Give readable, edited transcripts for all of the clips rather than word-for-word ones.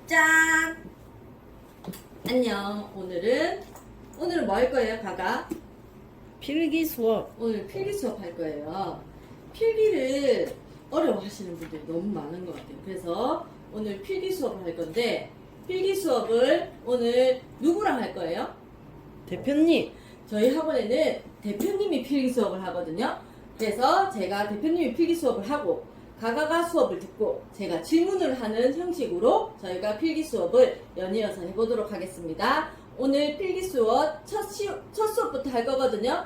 짠! 안녕. 오늘은 뭐 할 거예요, 가가? 필기 수업. 오늘 필기 수업 할 거예요. 필기를 어려워하시는 분들이 너무 많은 것 같아요. 그래서 오늘 필기 수업을 할 건데, 필기 수업을 오늘 누구랑 할 거예요? 대표님. 저희 학원에는 대표님이 필기 수업을 하거든요. 그래서 제가 대표님이 필기 수업을 하고 가가가 수업을 듣고 제가 질문을 하는 형식으로 저희가 필기 수업을 연이어서 해보도록 하겠습니다. 오늘 필기 수업 첫 수업부터 할 거거든요.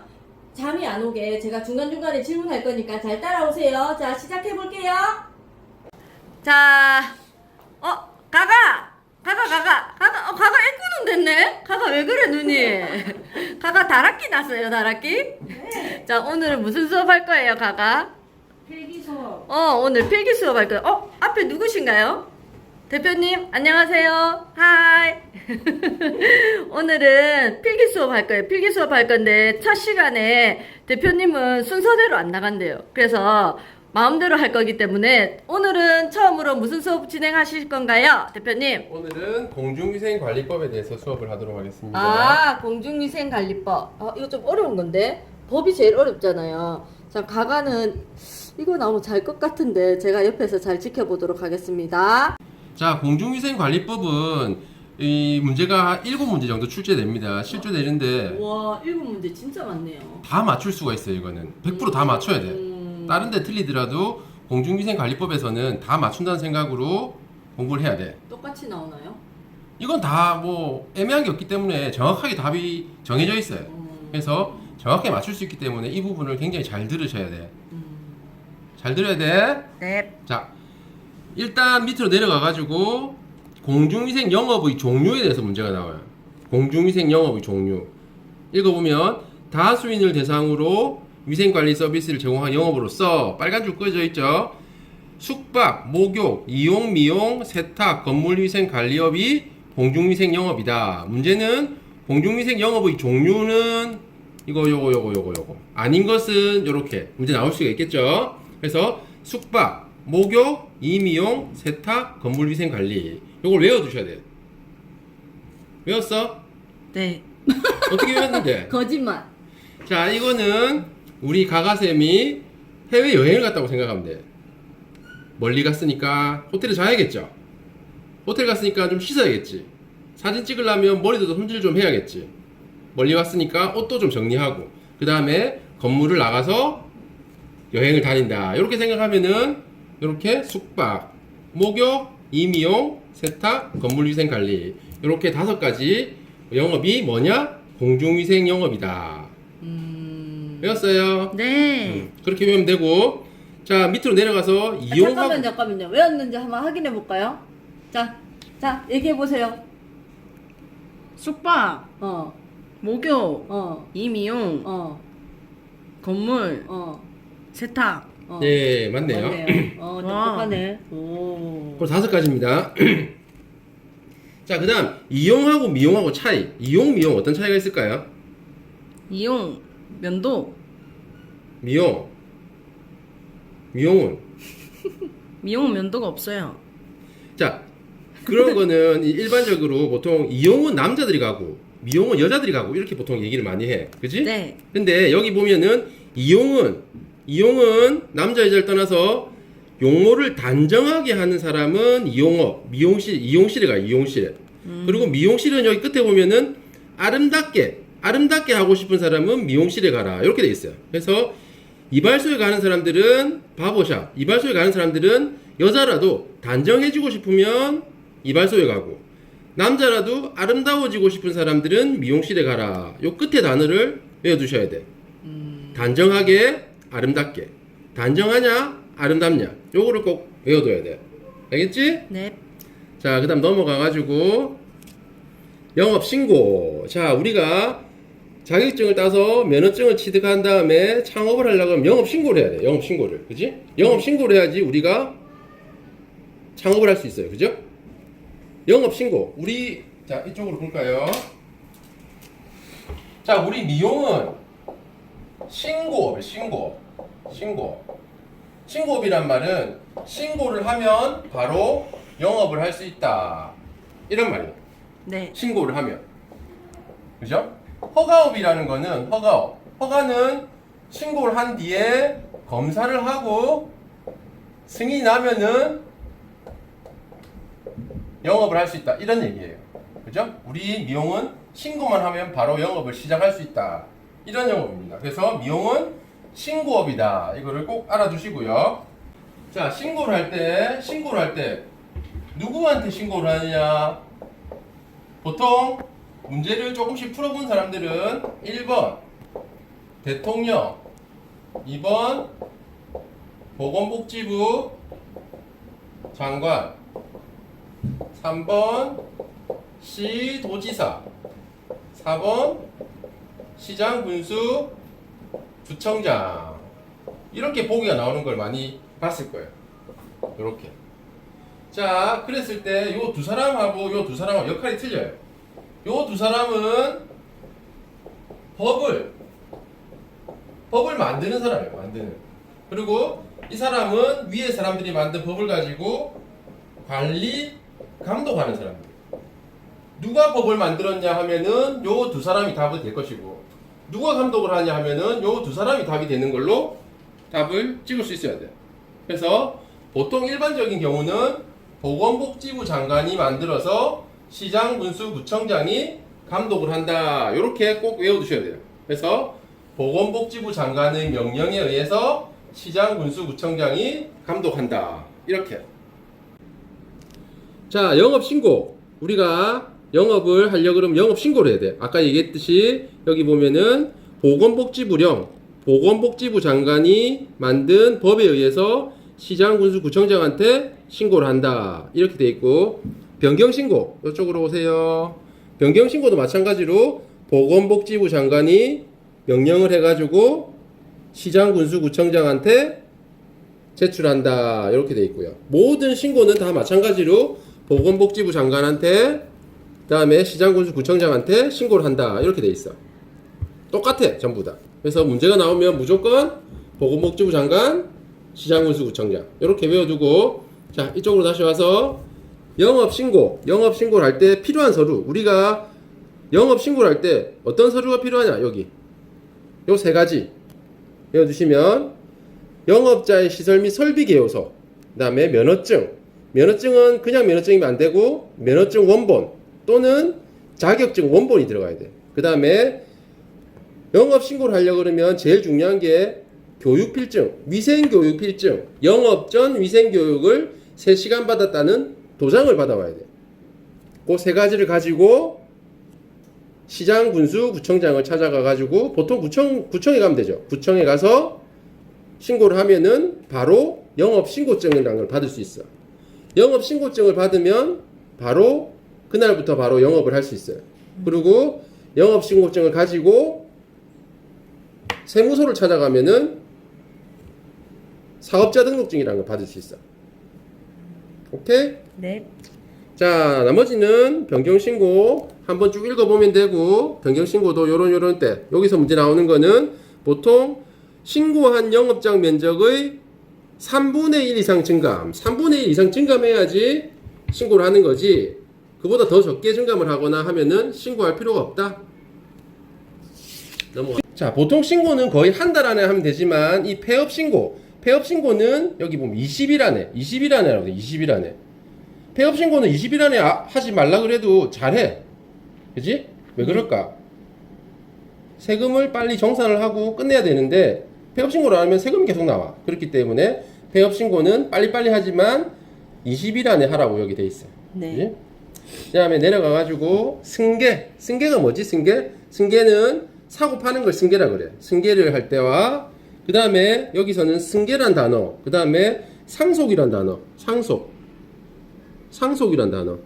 잠이 안 오게 제가 중간중간에 질문할 거니까 잘 따라오세요. 자, 시작해 볼게요. 자, 가가 애꾸눈 됐네? 가가 왜 그래, 눈이? 가가 다락기 났어요, 다락기? 네. 자, 오늘은 무슨 수업 할 거예요, 가가? 필기 수업. 오늘 필기 수업 할 거예요. 앞에 누구신가요? 대표님, 안녕하세요. 하이. 오늘은 필기 수업 할 거예요. 필기 수업 할 건데, 첫 시간에 대표님은 순서대로 안 나간대요. 그래서 마음대로 할 거기 때문에 오늘은 처음으로 무슨 수업 진행하실 건가요, 대표님? 오늘은 공중위생관리법에 대해서 수업을 하도록 하겠습니다. 아, 공중위생관리법. 이거 좀 어려운 건데? 법이 제일 어렵잖아요. 자, 가가는 이거 나오면 잘 것 같은데 제가 옆에서 잘 지켜보도록 하겠습니다. 자, 공중위생관리법은 이 문제가 7문제 정도 출제됩니다. 실제되는데 와, 7문제 진짜 많네요. 다 맞출 수가 있어요. 이거는 100% 다 맞춰야 돼. 다른 데 틀리더라도 공중위생관리법에서는 다 맞춘다는 생각으로 공부를 해야 돼. 똑같이 나오나요? 이건 다 뭐 애매한 게 없기 때문에 정확하게 답이 정해져 있어요. 그래서 정확하게 맞출 수 있기 때문에 이 부분을 굉장히 잘 들으셔야 돼. 잘 들어야 돼. 네. 자, 일단 밑으로 내려가가지고 공중위생 영업의 종류에 대해서 문제가 나와요. 공중위생 영업의 종류. 읽어보면 다수인을 대상으로 위생관리 서비스를 제공한 영업으로서 빨간 줄 그어져 있죠. 숙박, 목욕, 이용, 미용, 세탁, 건물위생 관리업이 공중위생 영업이다. 문제는 공중위생 영업의 종류는 요거 아닌 것은 요렇게 문제 나올 수가 있겠죠. 그래서 숙박, 목욕, 이미용, 세탁, 건물위생 관리 요걸 외워두셔야 돼요. 외웠어? 네. 어떻게 외웠는데? 거짓말. 자, 이거는 우리 가가쌤이 해외여행을 갔다고 생각하면 돼. 멀리 갔으니까 호텔에 자야겠죠. 호텔 갔으니까 좀 씻어야겠지. 사진 찍으려면 머리도 손질 좀 해야겠지. 멀리 왔으니까 옷도 좀 정리하고 그 다음에 건물을 나가서 여행을 다닌다. 이렇게 생각하면은 이렇게 숙박, 목욕, 이미용, 세탁, 건물위생관리 이렇게 5가지 영업이 뭐냐? 공중위생 영업이다. 외웠어요? 네. 그렇게 외우면 되고 자 밑으로 내려가서 이용하고 잠깐만요. 외웠는지 한번 확인해 볼까요? 자, 얘기해 보세요. 숙박, 어, 목욕, 어, 이미용, 어, 건물, 어. 세탁. 네 맞네요. 똑똑하네. 오. 그럼 5가지입니다. 자 그다음 이용하고 미용하고 차이. 이용 미용 어떤 차이가 있을까요? 이용, 면도. 미용은 미용 면도가 없어요. 자 그런 거는 일반적으로 보통 이용은 남자들이 가고 미용은 여자들이 가고 이렇게 보통 얘기를 많이 해. 그지? 네. 근데 여기 보면은 이용은 남자 여자를 떠나서 용모를 단정하게 하는 사람은 이용업, 이용실에 가 이용실에. 그리고 미용실은 여기 끝에 보면은 아름답게 하고 싶은 사람은 미용실에 가라. 이렇게 돼 있어요. 그래서 이발소에 가는 사람들은 바버샵, 이발소에 가는 사람들은 여자라도 단정해지고 싶으면 이발소에 가고 남자라도 아름다워지고 싶은 사람들은 미용실에 가라. 요 끝에 단어를 외워두셔야 돼. 단정하게, 아름답게. 단정하냐, 아름답냐. 요거를 꼭 외워둬야 돼. 알겠지? 네. 자, 그 다음 넘어가가지고 영업신고. 자, 우리가 자격증을 따서 면허증을 취득한 다음에 창업을 하려고 하면 영업신고를 해야 돼. 영업신고를. 그지? 영업신고를 해야지 우리가 창업을 할 수 있어요. 그죠? 영업신고. 자, 이쪽으로 볼까요? 자, 우리 미용은 신고업이란 말은 신고를 하면 바로 영업을 할 수 있다. 이런 말이에요. 네. 신고를 하면. 그죠? 허가업이라는 거는 허가업. 허가는 신고를 한 뒤에 검사를 하고 승인이 나면은 영업을 할 수 있다. 이런 얘기예요. 그죠? 우리 미용은 신고만 하면 바로 영업을 시작할 수 있다. 이런 영업입니다. 그래서 미용은 신고업이다. 이거를 꼭 알아두시고요. 자, 신고를 할 때 누구한테 신고를 하느냐? 보통 문제를 조금씩 풀어본 사람들은 1번 대통령, 2번 보건복지부 장관, 3번 시도지사, 4번 시장 군수 구청장. 이렇게 보기가 나오는 걸 많이 봤을 거예요. 이렇게. 자, 그랬을 때 요 두 사람하고 요 두 사람하고 역할이 틀려요. 요 두 사람은 법을 만드는 사람이에요. 만드는. 그리고 이 사람은 위에 사람들이 만든 법을 가지고 관리, 감독하는 사람들. 누가 법을 만들었냐 하면은 요 두 사람이 답이 될 것이고, 누가 감독을 하냐 하면은 요 두 사람이 답이 되는 걸로 답을 찍을 수 있어야 돼요. 그래서 보통 일반적인 경우는 보건복지부 장관이 만들어서 시장, 군수, 구청장이 감독을 한다. 이렇게 꼭 외워두셔야 돼요. 그래서 보건복지부 장관의 명령에 의해서 시장, 군수, 구청장이 감독한다. 이렇게. 자, 영업신고. 우리가 영업을 하려고 그러면 영업신고를 해야 돼. 아까 얘기했듯이 여기 보면은 보건복지부령, 보건복지부 장관이 만든 법에 의해서 시장, 군수, 구청장한테 신고를 한다. 이렇게 돼 있고, 변경신고. 이쪽으로 오세요. 변경신고도 마찬가지로 보건복지부 장관이 명령을 해가지고 시장, 군수, 구청장한테 제출한다. 이렇게 돼 있고요. 모든 신고는 다 마찬가지로 보건복지부 장관한테, 그 다음에 시장, 군수, 구청장한테 신고를 한다. 이렇게 돼 있어. 똑같아. 전부 다. 그래서 문제가 나오면 무조건 보건복지부 장관, 시장, 군수, 구청장. 이렇게 외워두고, 자, 이쪽으로 다시 와서 영업신고를 할 때 필요한 서류. 우리가 영업신고를 할 때 어떤 서류가 필요하냐? 여기. 요 세 가지 외워두시면, 영업자의 시설 및 설비 개요서, 그 다음에 면허증. 면허증은 그냥 면허증이면 안 되고, 면허증 원본 또는 자격증 원본이 들어가야 돼. 그 다음에 영업신고를 하려고 그러면 제일 중요한 게 교육필증, 위생교육필증, 영업 전 위생교육을 3시간 받았다는 도장을 받아와야 돼. 그 세 가지를 가지고 시장, 군수, 구청장을 찾아가가지고, 보통 구청에 가면 되죠. 구청에 가서 신고를 하면은 바로 영업신고증이라는 걸 받을 수 있어. 영업신고증을 받으면 바로 그날부터 바로 영업을 할 수 있어요. 그리고 영업신고증을 가지고 세무서를 찾아가면은 사업자 등록증이라는 걸 받을 수 있어. 오케이? 네. 자, 나머지는 변경신고 한번 쭉 읽어보면 되고, 변경신고도 요런 때, 여기서 문제 나오는 거는 보통 신고한 영업장 면적의 3분의 1 이상 증감, 3분의 1 이상 증감해야지 신고를 하는 거지, 그보다 더 적게 증감을 하거나 하면은 신고할 필요가 없다. 넘어가. 자, 보통 신고는 거의 한 달 안에 하면 되지만, 이 폐업신고는 여기 보면 20일 안에 하라고 돼. 20일 안에. 폐업신고는 20일 안에 하지 말라 그래도 잘해. 그지? 왜 그럴까? 세금을 빨리 정산을 하고 끝내야 되는데, 폐업신고를 안 하면 세금이 계속 나와. 그렇기 때문에 폐업신고는 빨리빨리 하지만 20일 안에 하라고 여기 돼 있어. 네. 그 다음에 내려가가지고 승계가 뭐지? 승계는 사고 파는 걸 승계라 그래. 승계를 할 때와, 그 다음에 여기서는 승계란 단어, 그 다음에 상속이란 단어, 상속이란 단어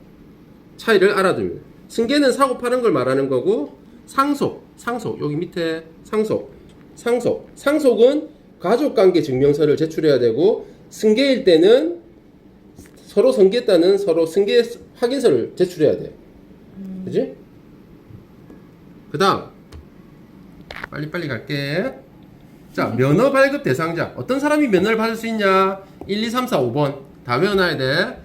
차이를 알아두면, 승계는 사고 파는 걸 말하는 거고, 상속 여기 밑에 상속은 가족관계 증명서를 제출해야 되고, 승계일 때는 서로 승계했다는 서로 승계 확인서를 제출해야 돼. 그지? 그 다음 빨리 갈게. 자, 면허 발급 대상자. 어떤 사람이 면허를 받을 수 있냐? 1, 2, 3, 4, 5번 다 외워놔야 돼.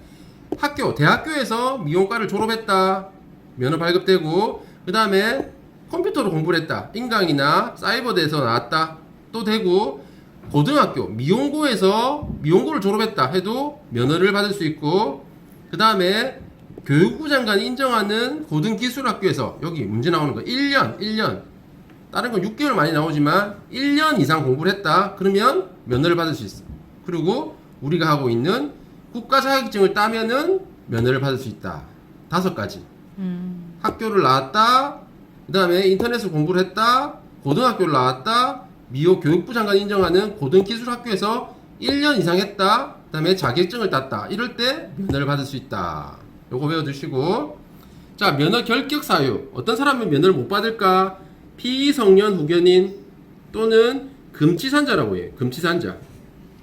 대학교에서 미용과를 졸업했다. 면허 발급되고, 그 다음에 컴퓨터로 공부를 했다. 인강이나 사이버대에서 나왔다. 또 되고, 고등학교, 미용고에서 미용고를 졸업했다 해도 면허를 받을 수 있고, 그 다음에 교육부 장관이 인정하는 고등기술학교에서 여기 문제 나오는 거 1년. 다른 건 6개월 많이 나오지만 1년 이상 공부를 했다. 그러면 면허를 받을 수 있어. 그리고 우리가 하고 있는 국가 자격증을 따면은 면허를 받을 수 있다. 5가지. 학교를 나왔다. 그 다음에 인터넷으로 공부를 했다. 고등학교를 나왔다. 미호 교육부 장관이 인정하는 고등기술학교에서 1년 이상 했다. 그 다음에 자격증을 땄다. 이럴 때 면허를 받을 수 있다. 요거 외워두시고. 자, 면허 결격 사유. 어떤 사람은 면허를 못 받을까? 피성년 후견인 또는 금치산자라고 해요. 금치산자.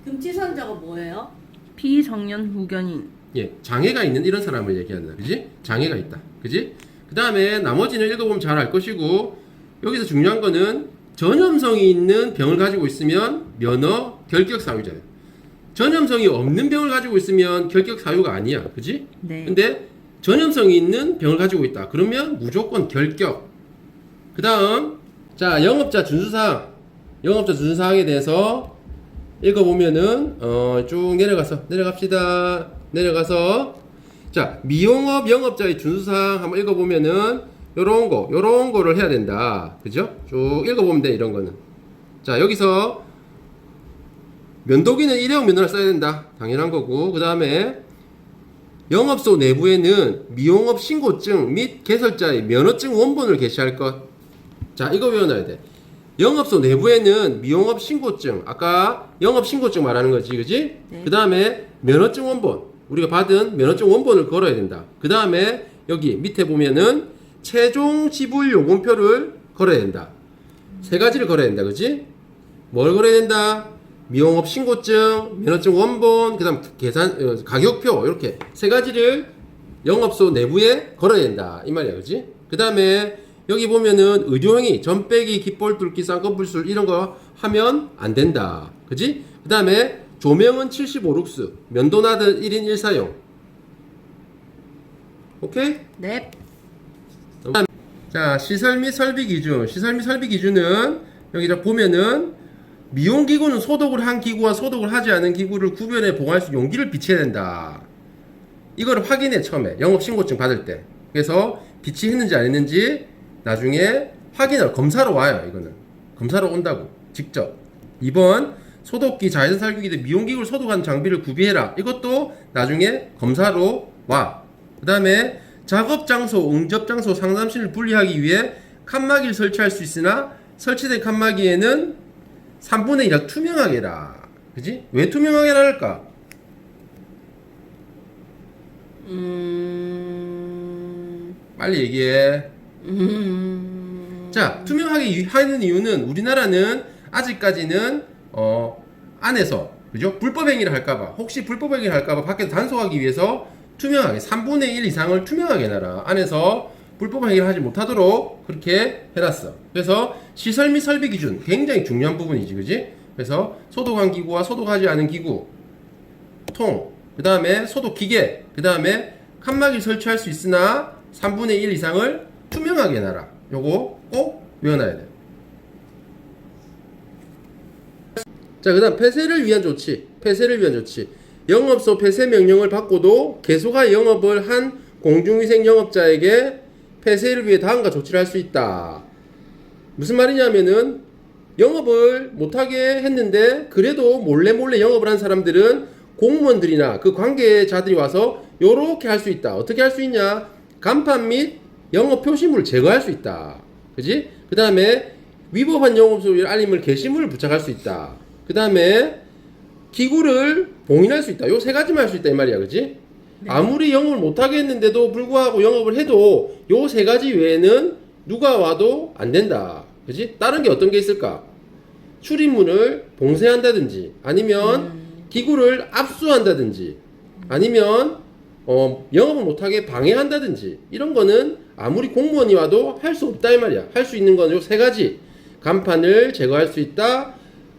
금치산자가 뭐예요? 피성년 후견인. 예, 장애가 있는 이런 사람을 얘기한다. 그지? 장애가 있다. 그지? 그 다음에 나머지는 읽어보면 잘 알 것이고, 여기서 중요한 거는 전염성이 있는 병을 가지고 있으면 면허 결격 사유잖아요. 전염성이 없는 병을 가지고 있으면 결격 사유가 아니야. 그지? 네. 근데 전염성이 있는 병을 가지고 있다. 그러면 무조건 결격. 그 다음, 자, 영업자 준수사항에 대해서 읽어보면은, 쭉 내려가서, 자, 미용업 영업자의 준수사항 한번 읽어보면은, 요런 거를 해야 된다. 그죠? 쭉 읽어보면 돼, 이런 거는. 자, 여기서, 면도기는 일회용 면허를 써야 된다. 당연한 거고. 그 다음에, 영업소 내부에는 미용업 신고증 및 개설자의 면허증 원본을 게시할 것. 자, 이거 외워놔야 돼. 영업소 내부에는 미용업 신고증, 아까 영업 신고증 말하는 거지, 그지? 네. 그 다음에 면허증 원본, 우리가 받은 면허증 원본을 걸어야 된다. 그 다음에 여기 밑에 보면은 최종 지불 요금표를 걸어야 된다. 3가지를 걸어야 된다, 그지? 뭘 걸어야 된다? 미용업 신고증, 면허증 원본, 그 다음 계산, 가격표, 이렇게 3가지를 영업소 내부에 걸어야 된다. 이 말이야, 그지? 그 다음에 여기 보면은 의료행위, 전빼기, 깃볼 뚫기, 쌍꺼풀술 이런 거 하면 안 된다. 그지? 그 다음에 조명은 75룩스, 면도나드 1인 1사용. 오케이? 네. 자, 시설 및 설비 기준. 시설 및 설비 기준은 여기다 보면은 미용기구는 소독을 한 기구와 소독을 하지 않은 기구를 구별해 보관할 수 용기를 비춰야 된다. 이거를 확인해, 처음에. 영업신고증 받을 때. 그래서 비치했는지 안 했는지 나중에 확인을 검사로 와요. 이거는 검사로 온다고 직접. 2번 소독기, 자외선 살균기 등 미용기구를 소독하는 장비를 구비해라. 이것도 나중에 검사로 와. 그 다음에 작업장소, 응접장소, 상담실을 분리하기 위해 칸막이를 설치할 수 있으나 설치된 칸막이에는 3분의 1 이상 투명하게 해라. 그지? 왜 투명하게 할까? 빨리 얘기해. 자, 투명하게 하는 이유는 우리나라는 아직까지는 안에서, 그죠? 불법행위를 할까봐, 혹시 불법행위를 할까봐 밖에서 단속하기 위해서 투명하게 3분의 1 이상을 투명하게 해놔라. 안에서 불법행위를 하지 못하도록 그렇게 해놨어. 그래서 시설 및 설비 기준 굉장히 중요한 부분이지, 그지? 그래서 소독한 기구와 소독하지 않은 기구, 그 다음에 소독 기계, 그 다음에 칸막이 설치할 수 있으나 3분의 1 이상을 투명하게 해놔라. 요거 꼭 외워놔야 돼. 자, 그 다음 폐쇄를 위한 조치. 영업소 폐쇄 명령을 받고도 계속하여 영업을 한 공중위생 영업자에게 폐쇄를 위해 다음과 조치를 할 수 있다. 무슨 말이냐면은 영업을 못하게 했는데 그래도 몰래 영업을 한 사람들은 공무원들이나 그 관계자들이 와서 요렇게 할 수 있다. 어떻게 할 수 있냐? 간판 및 영업 표시물을 제거할 수 있다. 그지? 그 다음에 위법한 영업소의 알림을 게시물을 부착할 수 있다. 그 다음에 기구를 봉인할 수 있다. 요 3가지만 할 수 있다 이 말이야. 그지? 네. 아무리 영업을 못하게 했는데도 불구하고 영업을 해도 요 3가지 외에는 누가 와도 안 된다. 그지? 다른 게 어떤 게 있을까? 출입문을 봉쇄한다든지 아니면 기구를 압수한다든지 아니면 영업을 못하게 방해한다든지 이런 거는 아무리 공무원이 와도 할 수 없다 이 말이야. 할 수 있는 건 요 3가지. 간판을 제거할 수 있다.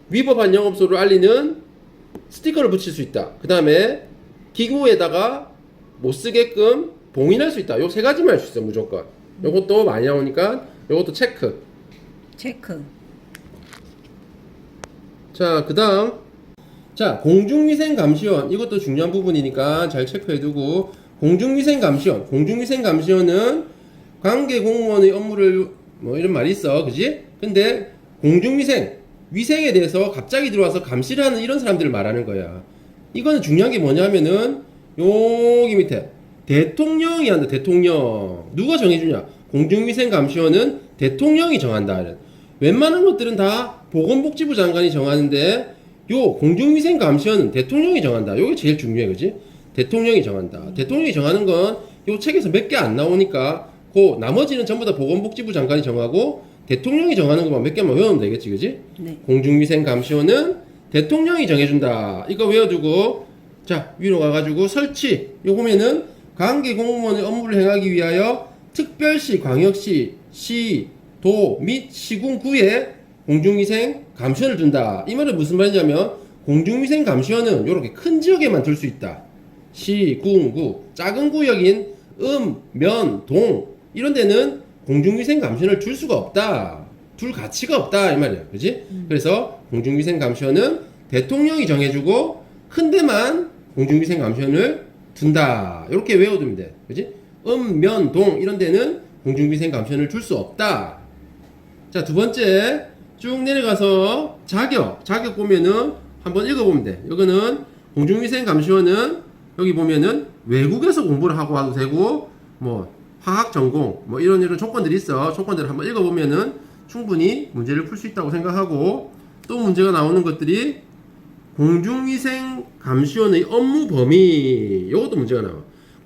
위법한 영업소를 알리는 스티커를 붙일 수 있다. 그 다음에 기구에다가 못 쓰게끔 봉인할 수 있다. 요 세 가지만 할 수 있어 무조건. 요것도 많이 나오니까 요것도 체크. 체크. 자, 그 다음. 자, 공중위생감시원. 이것도 중요한 부분이니까 잘 체크해두고. 공중위생감시원. 공중위생감시원은 관계 공무원의 업무를, 뭐 이런 말이 있어. 그지? 근데 공중위생, 위생에 대해서 갑자기 들어와서 감시를 하는 이런 사람들을 말하는 거야. 이거는 중요한 게 뭐냐면은, 여기 밑에. 대통령이 한다, 대통령. 누가 정해주냐? 공중위생감시원은 대통령이 정한다. 웬만한 것들은 다 보건복지부 장관이 정하는데 요 공중위생감시원은 대통령이 정한다. 요게 제일 중요해, 그지? 대통령이 정한다. 대통령이 정하는 건 요 책에서 몇 개 안 나오니까 그 나머지는 전부 다 보건복지부 장관이 정하고 대통령이 정하는 것만 몇 개만 외우면 되겠지, 그지? 네. 공중위생감시원은 대통령이 정해준다. 이거 외워두고 자 위로 가가지고 설치. 요 보면은 관계 공무원의 업무를 행하기 위하여 특별시, 광역시, 시, 도 및 시군구에 공중위생 감시원을 둔다. 이 말은 무슨 말이냐면 공중위생 감시원은 이렇게 큰 지역에만 둘 수 있다. 시, 군, 구, 작은 구역인 면, 동 이런 데는 공중위생 감시원을 둘 수가 없다. 둘 가치가 없다 이 말이야. 그지? 그래서 공중위생 감시원은 대통령이 정해주고 큰 데만 공중위생 감시원을 둔다. 이렇게 외워두면 돼. 그지? 면, 동 이런 데는 공중위생 감시원을 둘 수 없다. 자, 두 번째 쭉 내려가서 자격 보면은 한번 읽어보면 돼. 이거는 공중위생감시원은 여기 보면은 외국에서 공부를 하고 와도 되고 뭐 화학 전공 뭐 이런 조건들이 있어. 조건들을 한번 읽어보면은 충분히 문제를 풀 수 있다고 생각하고 또 문제가 나오는 것들이 공중위생감시원의 업무 범위 이것도 문제가 나와.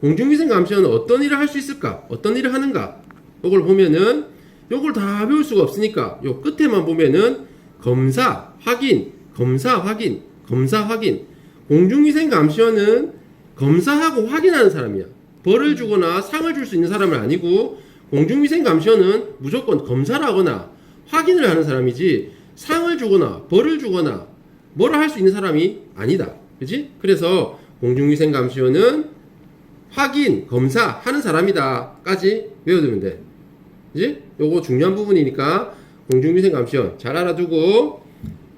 공중위생감시원은 어떤 일을 할 수 있을까? 어떤 일을 하는가? 이걸 보면은 요걸 다 배울 수가 없으니까 요 끝에만 보면은 검사, 확인, 검사, 확인, 검사, 확인. 공중위생감시원은 검사하고 확인하는 사람이야. 벌을 주거나 상을 줄 수 있는 사람은 아니고 공중위생감시원은 무조건 검사를 하거나 확인을 하는 사람이지 상을 주거나 벌을 주거나 뭐라 할 수 있는 사람이 아니다. 그치? 그래서 공중위생감시원은 확인, 검사 하는 사람이다 까지 외워두면 돼. 그지? 요거 중요한 부분이니까 공중위생감시원 잘 알아두고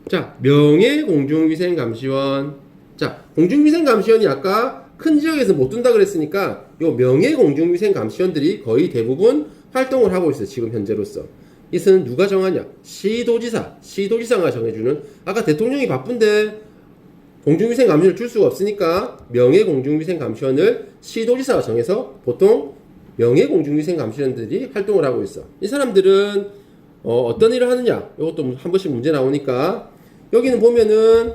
자 명예공중위생감시원 자 공중위생감시원이 아까 큰 지역에서 못 둔다 그랬으니까 요 명예공중위생감시원들이 거의 대부분 활동을 하고 있어 지금 현재로서. 이것은 누가 정하냐? 시도지사가 정해주는. 아까 대통령이 바쁜데 공중위생감시원을 줄 수가 없으니까 명예공중위생감시원을 시도지사가 정해서 보통 명예공중위생감시원들이 활동을 하고 있어. 이 사람들은 어떤 일을 하느냐? 이것도 한 번씩 문제 나오니까 여기는 보면은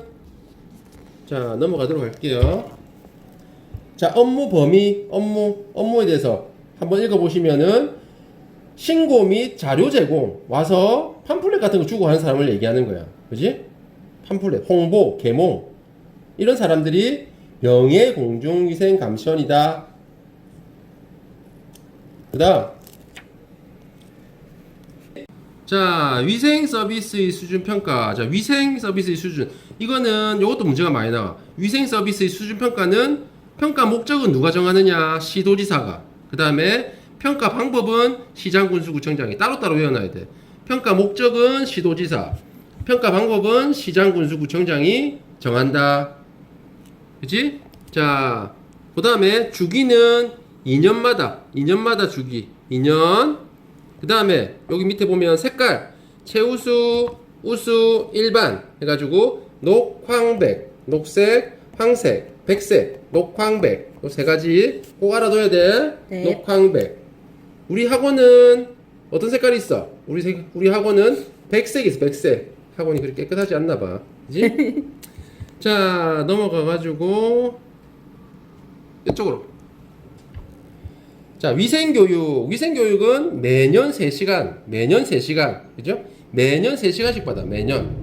자 넘어가도록 할게요. 자 업무 범위, 업무에 대해서 한번 읽어보시면은 신고 및 자료 제공 와서 팜플렛 같은 거 주고 하는 사람을 얘기하는 거야. 그지? 팜플렛, 홍보, 계몽 이런 사람들이 명예공중위생감시원이다. 그 다음 자 위생서비스의 수준평가. 자 위생서비스의 수준 이거는 요것도 문제가 많이 나와. 위생서비스의 수준평가는 평가 목적은 누가 정하느냐? 시도지사가. 그 다음에 평가 방법은 시장군수구청장이 따로따로 외워놔야 돼. 평가 목적은 시도지사, 평가 방법은 시장군수구청장이 정한다. 그치? 자 그 다음에 주기는 2년마다 주기 2년. 그 다음에 여기 밑에 보면 색깔 최우수, 우수, 일반 해가지고 녹, 황백, 녹색, 황색, 백색, 녹, 황백 요 세 가지 꼭 알아둬야 돼. 네. 녹, 황백. 우리 학원은 어떤 색깔이 있어? 우리 학원은 백색이 있어. 백색. 학원이 그렇게 깨끗하지 않나 봐. 그지? 자 넘어가가지고 이쪽으로. 자 위생교육은 매년 3시간 그죠? 매년 3시간씩 받아. 매년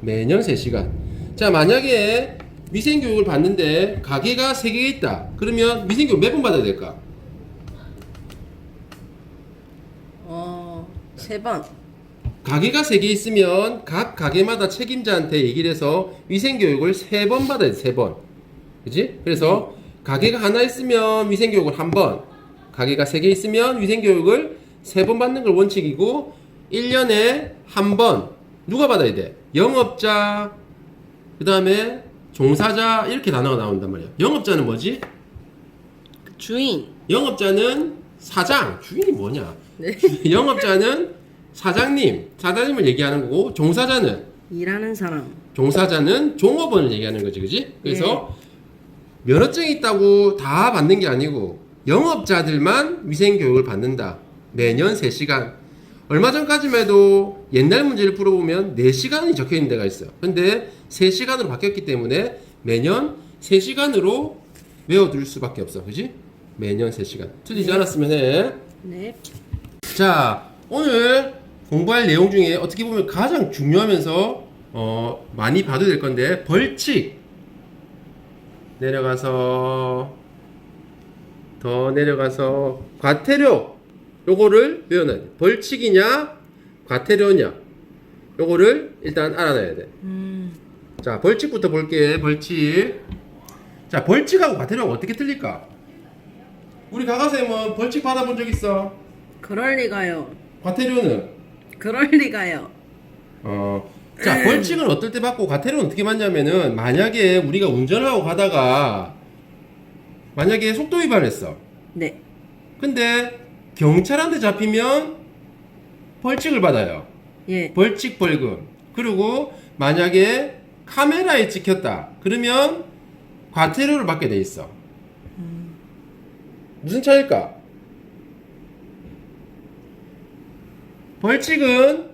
3시간. 자 만약에 위생교육을 받는데 가게가 3개 있다 그러면 위생교육 몇 번 받아야 될까? 3번. 가게가 3개 있으면 각 가게마다 책임자한테 얘기를 해서 위생교육을 3번 받아야 돼. 3번. 그지? 그래서 가게가 하나 있으면 위생교육을 한 번, 가게가 3개 있으면 위생교육을 3번 받는 걸 원칙이고 1년에 한 번 누가 받아야 돼? 영업자, 그 다음에 종사자 이렇게 단어가 나온단 말이야. 영업자는 뭐지? 주인. 영업자는 사장, 주인이 뭐냐? 네. 영업자는 사장님을 얘기하는 거고 종사자는 일하는 사람. 종업원을 얘기하는 거지, 그지? 그래서 면허증이 있다고 다 받는 게 아니고 영업자들만 위생교육을 받는다. 매년 3시간. 얼마 전까지만 해도 옛날 문제를 풀어보면 4시간이 적혀 있는 데가 있어. 근데 3시간으로 바뀌었기 때문에 매년 3시간으로 외워둘 수밖에 없어, 그지? 매년 3시간. 틀리지 않았으면 해. 네. 자, 오늘 공부할 내용 중에 어떻게 보면 가장 중요하면서 많이 봐도 될 건데 벌칙. 내려가서 더 내려가서 과태료. 요거를 외워놔야 돼. 벌칙이냐 과태료냐 요거를 일단 알아놔야 돼. 자, 벌칙부터 볼게. 벌칙. 자, 벌칙하고 과태료가 어떻게 틀릴까? 우리 가가쌤은 벌칙 받아본 적 있어? 그럴 리가요. 과태료는? 그럴 리가요. 자, 벌칙은 어떨 때 받고 과태료는 어떻게 받냐면은 만약에 우리가 운전하고 가다가 만약에 속도 위반했어. 네. 근데 경찰한테 잡히면 벌칙을 받아요. 예. 벌칙 벌금. 그리고 만약에 카메라에 찍혔다. 그러면 과태료를 받게 돼 있어. 무슨 차이일까? 벌칙은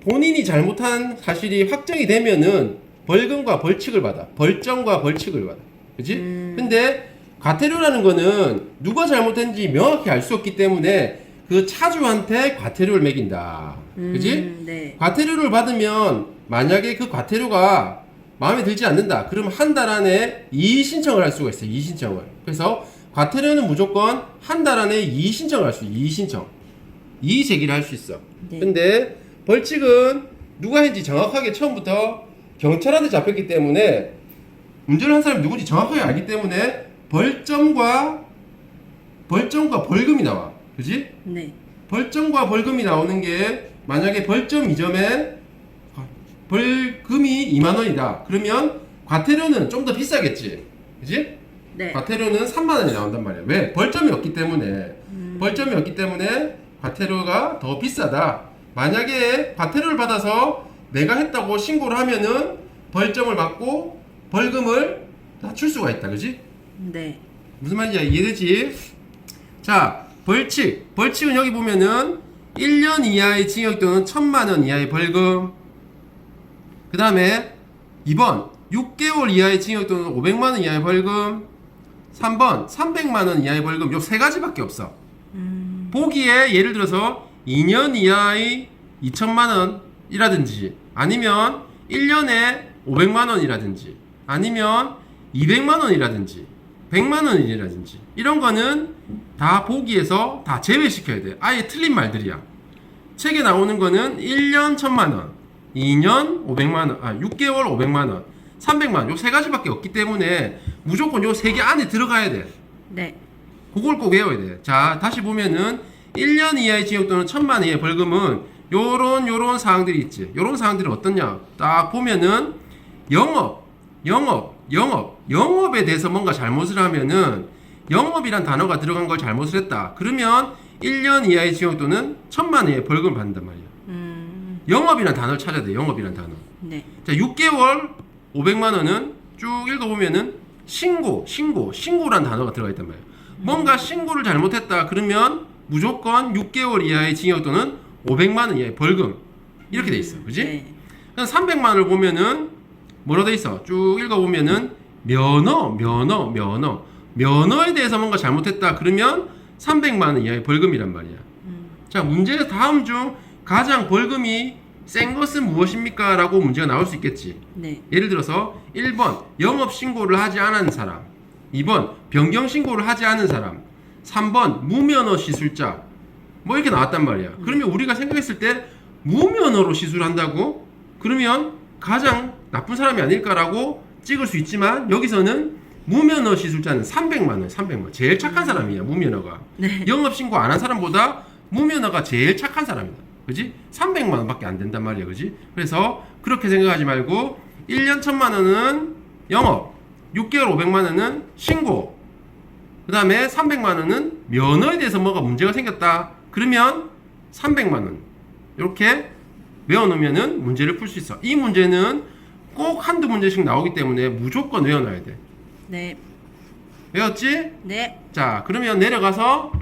본인이 잘못한 사실이 확정이 되면은 벌금과 벌칙을 받아. 벌점과 벌칙을 받아. 그치? 근데 과태료라는 거는 누가 잘못했는지 명확히 알 수 없기 때문에 그 차주한테 과태료를 매긴다. 그치? 네. 과태료를 받으면 만약에 그 과태료가 마음에 들지 않는다. 그러면 한 달 안에 이의 신청을 할 수가 있어요. 이의 신청을. 그래서 과태료는 무조건 한 달 안에 이의 신청을 할 수 있어요. 이의 신청. 이의 제기를 할 수 있어. 네. 근데 벌칙은 누가 했는지 정확하게 처음부터 경찰한테 잡혔기 때문에 운전을 한 사람이 누군지 정확하게 알기 때문에 벌점과 벌금이 나와. 그지? 네. 벌점과 벌금이 나오는 게 만약에 벌점 2점에 벌금이 2만 원이다. 그러면 과태료는 좀 더 비싸겠지. 그지? 네. 과태료는 3만 원이 나온단 말이야. 왜? 벌점이 없기 때문에. 벌점이 없기 때문에 과태료가 더 비싸다. 만약에 과태료를 받아서 내가 했다고 신고를 하면은 벌점을 받고 벌금을 낮출 수가 있다. 그지? 네. 무슨 말인지 이해되지? 자, 벌칙은 여기 보면은 1년 이하의 징역 또는 1,000만 원 이하의 벌금. 그 다음에 2번 6개월 이하의 징역 또는 500만 원 이하의 벌금. 3번 300만 원 이하의 벌금. 요 세 가지밖에 없어. 보기에 예를 들어서 2년 이하의 2,000만 원이라든지 아니면 1년에 500만 원이라든지 아니면 200만 원이라든지 100만 원이라든지 이런 거는 다 보기에서 다 제외시켜야 돼. 아예 틀린 말들이야. 책에 나오는 거는 1년 1,000만 원, 2년 500만 원, 6개월 500만 원, 300만 원. 요 세 가지밖에 없기 때문에 무조건 요 세 개 안에 들어가야 돼. 네. 그걸 꼭 외워야 돼. 자, 다시 보면은 1년 이하의 징역 또는 1,000만 원 이하의 벌금은 요런 사항들이 있지. 요런 사항들이 어떻냐? 딱 보면은 영업에 대해서 뭔가 잘못을 하면은 영업이란 단어가 들어간 걸 잘못을 했다. 그러면 1년 이하의 징역 또는 1,000만 원 이하의 벌금을 받는단 말이야. 영업이란 단어를 찾아야 돼. 영업이란 단어. 네. 자, 6개월 500만 원은 쭉 읽어보면은 신고란 단어가 들어가 있단 말이야. 뭔가 신고를 잘못했다. 그러면 무조건 6개월 이하의 징역 또는 500만 원 이하의 벌금. 이렇게 돼 있어. 그지? 네. 300만 원을 보면은 뭐로 돼 있어? 쭉 읽어보면은 면허에 대해서 뭔가 잘못했다. 그러면 300만 원 이하의 벌금이란 말이야. 자, 문제 다음 중 가장 벌금이 센 것은 무엇입니까? 라고 문제가 나올 수 있겠지. 네. 예를 들어서 1번 영업 신고를 하지 않은 사람, 2번 변경 신고를 하지 않은 사람, 3번 무면허 시술자. 뭐 이렇게 나왔단 말이야. 그러면 우리가 생각했을 때 무면허로 시술한다고? 그러면 가장 나쁜 사람이 아닐까라고 찍을 수 있지만 여기서는 무면허 시술자는 300만 원, 300만 원. 제일 착한 사람이야, 무면허가. 네. 영업 신고 안 한 사람보다 무면허가 제일 착한 사람이다. 그지? 300만 원밖에 안 된단 말이야. 그지? 그래서 그렇게 생각하지 말고 1년 1000만 원은 영업, 6개월 500만 원은 신고, 그 다음에 300만 원은 면허에 대해서 뭐가 문제가 생겼다. 그러면 300만 원. 이렇게 외워놓으면은 문제를 풀 수 있어. 이 문제는 꼭 한두 문제씩 나오기 때문에 무조건 외워놔야 돼. 네. 외웠지? 네. 자, 그러면 내려가서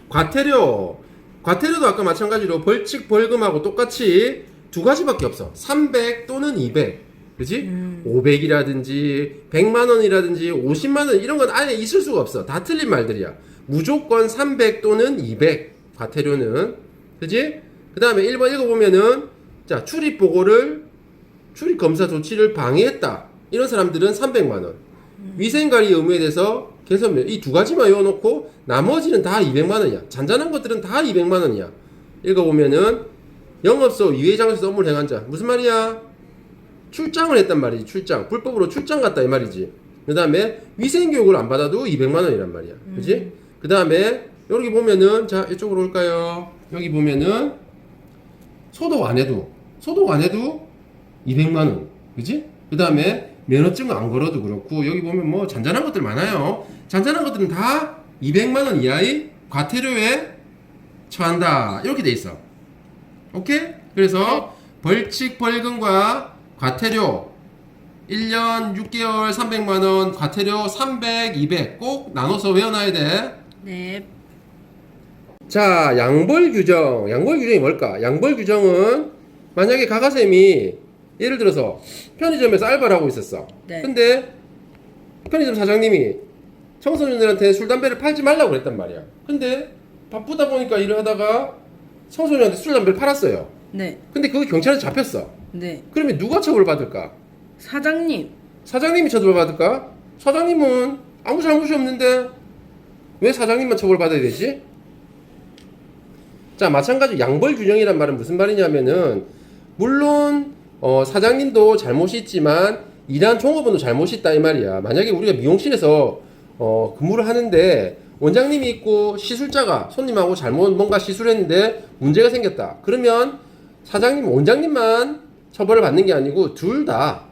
과태료. 과태료도 아까 마찬가지로 벌칙, 벌금하고 똑같이 두 가지밖에 없어. 300 또는 200. 그지? 500이라든지 100만 원이라든지 50만 원 이런 건 아예 있을 수가 없어. 다 틀린 말들이야. 무조건 300 또는 200 과태료는. 그지? 그 다음에 1번 읽어보면은 자, 출입 보고를 출입 검사 조치를 방해했다. 이런 사람들은 300만 원. 위생관리 의무에 대해서 개선면 이 두 가지만 외워놓고 나머지는 다 200만 원이야. 잔잔한 것들은 다 200만 원이야. 읽어보면은 영업소 이외의 장소에서 업무를 행한 자. 무슨 말이야? 출장을 했단 말이지. 출장. 불법으로 출장 갔다 이 말이지. 그 다음에 위생교육을 안 받아도 200만 원이란 말이야. 그지? 그 다음에 여기 보면은 자 이쪽으로 올까요? 여기 보면은 소독 안 해도 200만 원. 그지? 그 다음에 면허증 안 걸어도 그렇고 여기 보면 뭐 잔잔한 것들 많아요. 잔잔한 것들은 다 200만 원 이하의 과태료에 처한다. 이렇게 돼 있어. 오케이? 그래서 벌칙 벌금과 과태료 1년 6개월 300만 원, 과태료 300, 200 꼭 나눠서 외워놔야 돼. 네. 자, 양벌 규정. 양벌 규정이 뭘까? 양벌 규정은 만약에 가가쌤이 예를 들어서 편의점에서 알바를 하고 있었어. 네. 근데 편의점 사장님이 청소년들한테 술, 담배를 팔지 말라고 그랬단 말이야. 근데 바쁘다 보니까 일을 하다가 청소년한테 술, 담배를 팔았어요. 네. 근데 그거 경찰에 잡혔어. 네. 그러면 누가 처벌받을까? 사장님. 사장님이 처벌받을까? 사장님은 아무 잘못이 없는데 왜 사장님만 처벌받아야 되지? 자, 마찬가지로 양벌 규정이란 말은 무슨 말이냐면은 물론 사장님도 잘못이 있지만 일한 종업원도 잘못이 있다 이 말이야. 만약에 우리가 미용실에서 근무를 하는데 원장님이 있고 시술자가 손님하고 잘못 뭔가 시술했는데 문제가 생겼다. 그러면 사장님, 원장님만 처벌을 받는 게 아니고 둘 다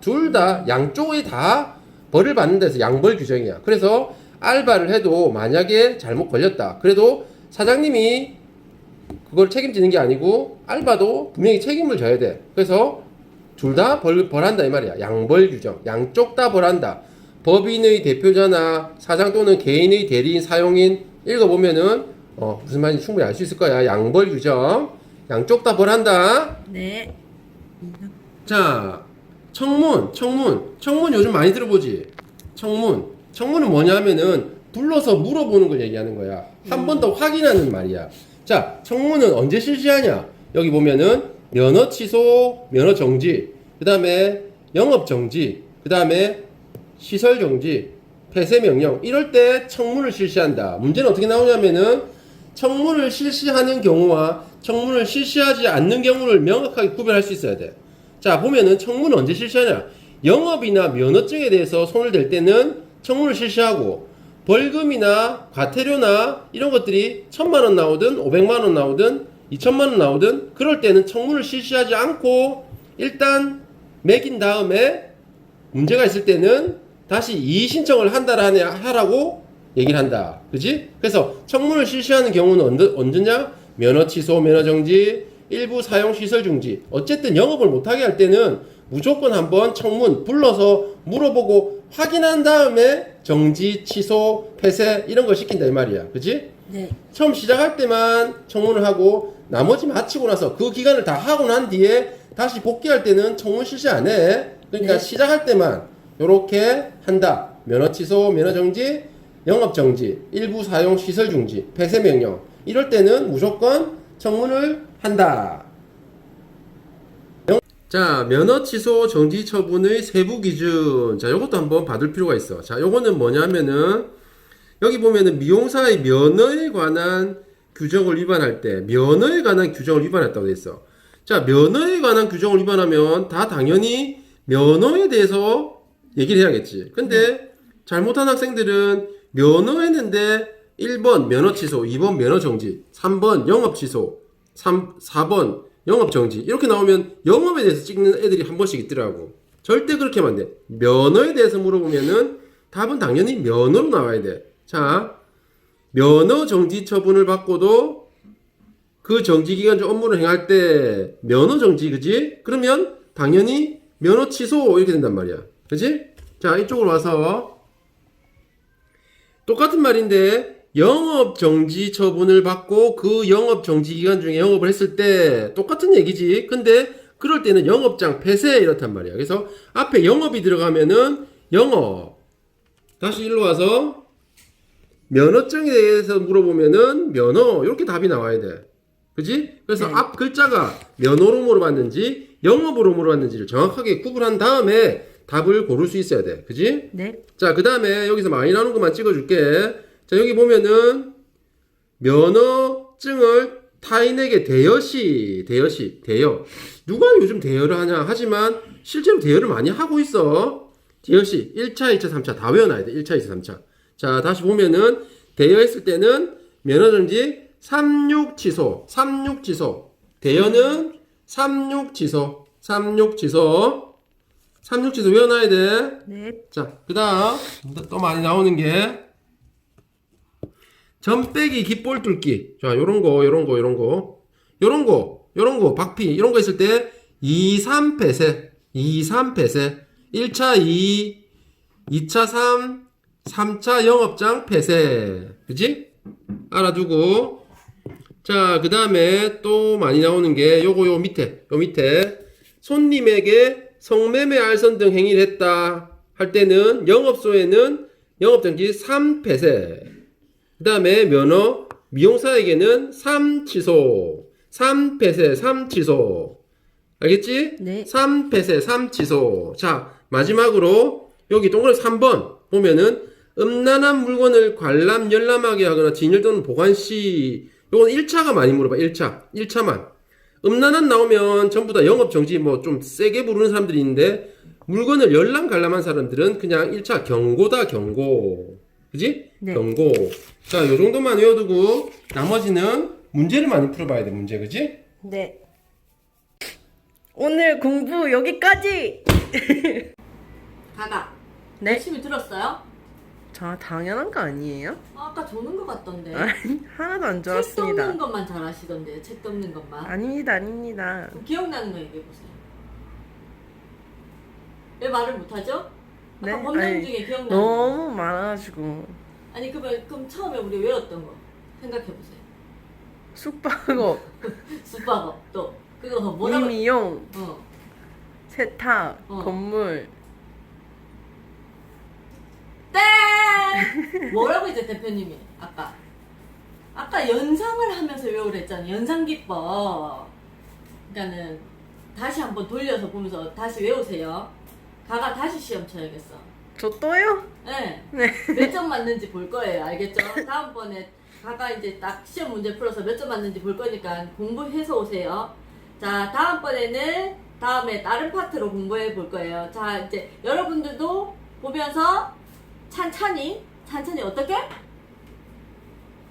양쪽이 다 벌을 받는 데서 양벌 규정이야. 그래서 알바를 해도 만약에 잘못 걸렸다. 그래도 사장님이 그걸 책임지는 게 아니고 알바도 분명히 책임을 져야 돼. 그래서 둘 다 벌한다 이 말이야. 양벌 규정. 양쪽 다 벌한다. 법인의 대표자나 사장 또는 개인의 대리인, 사용인 읽어보면은 무슨 말인지 충분히 알 수 있을 거야. 양벌 규정. 양쪽 다 벌한다. 네. 자, 청문 요즘 많이 들어보지. 청문은 뭐냐면은 불러서 물어보는 걸 얘기하는 거야. 한 번 더 확인하는 말이야. 자, 청문은 언제 실시하냐? 여기 보면은 면허 취소, 면허 정지, 그 다음에 영업 정지, 그 다음에 시설 정지, 폐쇄 명령, 이럴 때 청문을 실시한다. 문제는 어떻게 나오냐면은 청문을 실시하는 경우와 청문을 실시하지 않는 경우를 명확하게 구별할 수 있어야 돼. 자, 보면은 청문은 언제 실시하냐? 영업이나 면허증에 대해서 손을 댈 때는 청문을 실시하고, 벌금이나 과태료나 이런 것들이 1000만 원 나오든 500만 원 나오든 2000만 원 나오든 그럴 때는 청문을 실시하지 않고 일단 매긴 다음에 문제가 있을 때는 다시 이의 신청을 하라고 얘기를 한다. 그지? 그래서 청문을 실시하는 경우는 언제냐? 면허 취소, 면허 정지, 일부 사용 시설 중지. 어쨌든 영업을 못하게 할 때는 무조건 한번 청문 불러서 물어보고 확인한 다음에 정지, 취소, 폐쇄 이런 걸 시킨다 이 말이야. 그지? 네. 처음 시작할 때만 청문을 하고 나머지 마치고 나서 그 기간을 다 하고 난 뒤에 다시 복귀할 때는 청문 실시 안 해. 그러니까 네. 시작할 때만 요렇게 한다. 면허 취소, 면허 정지, 영업 정지, 일부 사용 시설 중지, 폐쇄 명령. 이럴 때는 무조건 청문을 한다. 자, 면허 취소 정지 처분의 세부 기준. 자, 요것도 한번 받을 필요가 있어. 자, 요거는 뭐냐면은 여기 보면은 미용사의 면허에 관한 규정을 위반할 때 면허에 관한 규정을 위반했다고 돼 있어. 자, 면허에 관한 규정을 위반하면 다 당연히 면허에 대해서 얘기를 해야겠지. 근데 잘못한 학생들은 면허했는데 1번 면허 취소, 2번 면허 정지, 3번 영업 취소, 4번 영업 정지 이렇게 나오면 영업에 대해서 찍는 애들이 한 번씩 있더라고. 절대 그렇게 하면 안 돼. 면허에 대해서 물어보면은 답은 당연히 면허로 나와야 돼. 자, 면허 정지 처분을 받고도 그 정지 기간 중 업무를 행할 때 면허 정지, 그지? 그러면 당연히 면허 취소 이렇게 된단 말이야. 그지? 자, 이쪽으로 와서 똑같은 말인데 영업 정지 처분을 받고 그 영업 정지 기간 중에 영업을 했을 때 똑같은 얘기지. 근데 그럴 때는 영업장 폐쇄 이렇단 말이야. 그래서 앞에 영업이 들어가면은 영업. 다시 일로 와서 면허증에 대해서 물어보면은 면허 이렇게 답이 나와야 돼. 그지? 그래서 네. 앞 글자가 면허로 물어봤는지 영업으로 물어봤는지를 정확하게 구분한 다음에 답을 고를 수 있어야 돼. 그지? 네. 자, 그 다음에 여기서 많이 나오는 것만 찍어줄게. 자, 여기 보면은 면허증을 타인에게 대여. 누가 요즘 대여를 하냐? 하지만 실제로 대여를 많이 하고 있어. 대여시 1차, 2차, 3차 다 외워놔야 돼. 1차, 2차, 3차. 자, 다시 보면은 대여했을 때는 면허정지 36 취소. 대여는 36 취소. 36 취소 외워놔야 돼. 네. 자, 그 다음 또 많이 나오는 게 점 빼기 깃볼 뚫기. 자, 요런 거, 박피, 이런 거 있을 때 2, 3 폐쇄. 1차 2, 2차 3, 3차 영업장 폐쇄. 그지? 알아두고. 자, 그 다음에 또 많이 나오는 게 요 밑에. 손님에게 성매매 알선 등 행위를 했다 할 때는 영업소에는 영업정지 3 폐쇄. 그 다음에 면허, 미용사에게는 3 취소, 3 폐쇄, 3 취소. 알겠지? 네. 3 폐쇄, 3 취소. 자, 마지막으로 여기 동그라미 3번 보면은 음란한 물건을 관람, 열람하게 하거나 진열 또는 보관 시 요건 1차가 많이 물어봐. 1차만. 음란한 나오면 전부 다 영업정지 뭐 좀 세게 부르는 사람들이 있는데 물건을 열람, 관람한 사람들은 그냥 1차 경고다, 경고. 그지? 네. 경고. 자, 요 정도만 외워두고 나머지는 문제를 많이 풀어봐야 돼, 문제. 그지? 네. 오늘 공부 여기까지. 가가. 네. 열심히 들었어요? 자, 당연한 거 아니에요? 아까 조는 것 같던데. 아니, 하나도 안 책 덮는 좋았습니다. 것만 잘하시던데. 책 덮는 것만. 아닙니다. 그럼 기억나는 거 얘기해보세요. 왜 말을 못하죠? 네? 아까 법령 아니, 중에 기억나는 거. 너무 많아가지고. 아니 그럼 처음에 우리 외웠던 거 생각해보세요. 숙박업, 숙박업 또 그거 뭐라고? 임이용, 어. 세탁, 어. 건물. 땡! 뭐라고 이제 대표님이 아까 연상을 하면서 외우랬잖아요. 연상기법. 그러니까는 다시 한번 돌려서 보면서 다시 외우세요. 가가 다시 시험 쳐야겠어. 저 또요? 네. 네. 몇 점 맞는지 볼 거예요. 알겠죠? 다음번에 가가 이제 딱 시험 문제 풀어서 몇 점 맞는지 볼 거니까 공부해서 오세요. 자, 다음번에는 다음에 다른 파트로 공부해 볼 거예요. 자, 이제 여러분들도 보면서 찬찬히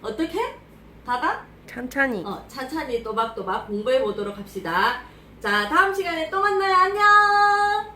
어떻게? 가가? 찬찬히. 찬찬히 또박또박 공부해 보도록 합시다. 자, 다음 시간에 또 만나요. 안녕!